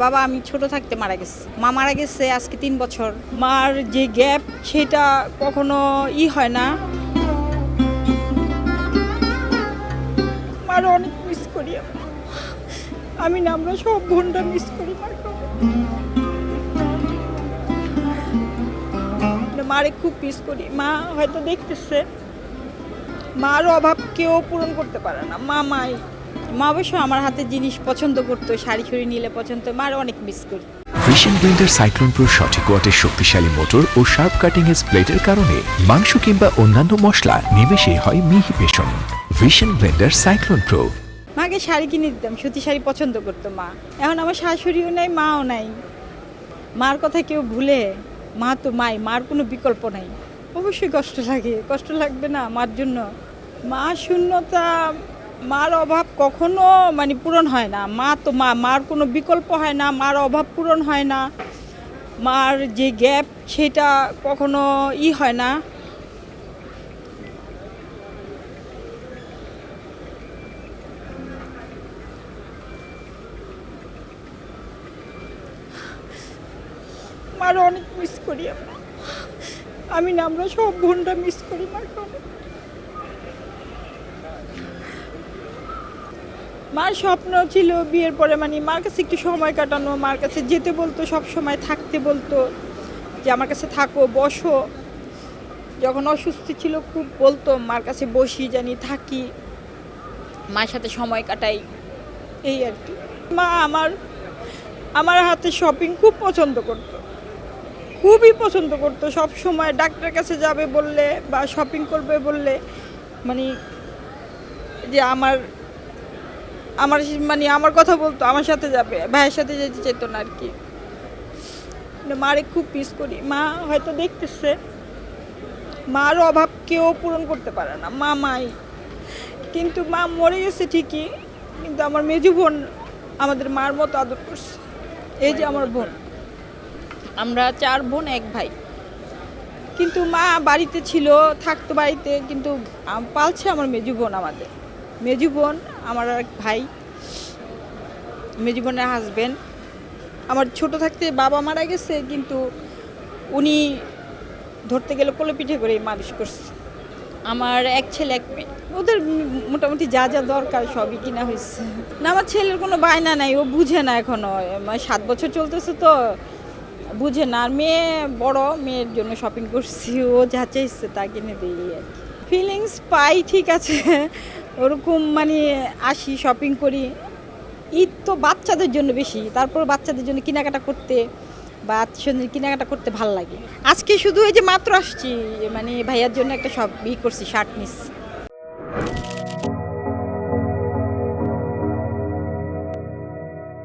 বাবা আমি ছোট থাকতে মারা গেছে। মা মারা গেছে আজকে ৩ বছর। মার যে গ্যাপ সেটা কখনো হয় না। মার অনেক মিস করি আমি না, আমরা সব বোনরা মিস করি মারে খুব মিস করি। মা হয়তো দেখতেছে, মার অভাব কেউ পূরণ করতে পারে না। মা অবশ্য আমার হাতে জিনিস পছন্দ করতো, শাড়ি ছড়ি নিলে পছন্দ। মার অনেক মিস করি। ভিশন ব্লেন্ডার সাইক্লোন প্রো সঠিক ওয়াটের শক্তিশালী মোটর ও শার্প কাটিং এজ প্লেটের কারণে মাংস কিংবা অন্যান্য মশলা নিমেষেই হয় মিহি passion. Vision Blender cyclone pro. মাকে শাড়ি কিনে দিতাম, সুতি শাড়ি পছন্দ করতো মা। এখন আমার শাশুড়িও নাই, মাও নাই। মার কথা কেউ ভুলে? মা তো মার কোনো বিকল্প নাই। অবশ্যই কষ্ট লাগে, কষ্ট লাগবে না মার জন্য? মা শূন্যতা, মার অভাব কখনো পূরণ হয় না। মা তো মার কোনো বিকল্প হয় না, মার অভাব পূরণ হয় না। মার যে গ্যাপ সেটা কখনো হয় না। মার অনেক মিস করি আমি না, আমরা সব বোনরা মিস করি মাকে। মার স্বপ্ন ছিল বিয়ের পরে মার কাছে একটু সময় কাটানো, মার কাছে যেতে বলতো, সব সময় থাকতে বলতো, যে আমার কাছে থাকো, বসো। যখন অসুস্থ ছিল খুব বলতো মার কাছে বসি, জানি থাকি, মার সাথে সময় কাটাই, এই আর কি। মা আমার হাতে শপিং খুব পছন্দ করতো, খুবই পছন্দ করতো। সব সময় ডাক্তার কাছে যাবে বললে বা শপিং করবে বললে যে আমার কথা বলতো, আমার সাথে যাবে, ভাইয়ের সাথে যেতে চেত না আর কি। মারে খুব মিস করি। মা হয়তো দেখতেছে, মার অভাব কেউ পূরণ করতে পারে না। মাই কিন্তু মা মরে গেছে ঠিকই, কিন্তু আমার মেজু বোন আমাদের মার মতো আদর করছে। এই যে আমার বোন, আমরা 4 বোন 1 ভাই। কিন্তু মা বাড়িতে ছিল, থাকতো বাড়িতে, কিন্তু পালছে আমার মেজু বোন। আমাদের মেজু বোন, আমার এক ভাই, মেজু বোনের হাজবেন্ড। আমার ছোট থাকতে বাবা মারা গেছে, কিন্তু উনি ধরতে গেলে কোলে পিঠে করে মানুষ করছে। আমার 1 ছেলে 1 মেয়ে। ওদের মোটামুটি যা যা দরকার সবই কিনা হয়েছে। না, আমার ছেলের কোনো বায়না নাই, ও বুঝে না এখনো। 7 বছর চলতেছে তো, বুঝে না। আর মেয়ে বড়, মেয়ের জন্য শপিং করছি, ও যা চাইছে তা কিনে দিই আর কি। ফিলিংস পাই ঠিক আছে, ওরকম আসি, শপিং করি। ঈদ তো বাচ্চাদের জন্য বেশি, তারপর বাচ্চাদের জন্য কেনাকাটা করতে বা আত্মীয়স্বজনের কেনাকাটা করতে ভালো লাগে। আজকে শুধু এই যে মাত্র আসছি, ভাইয়ার জন্য একটা করছি, শার্ট নিচ্ছি।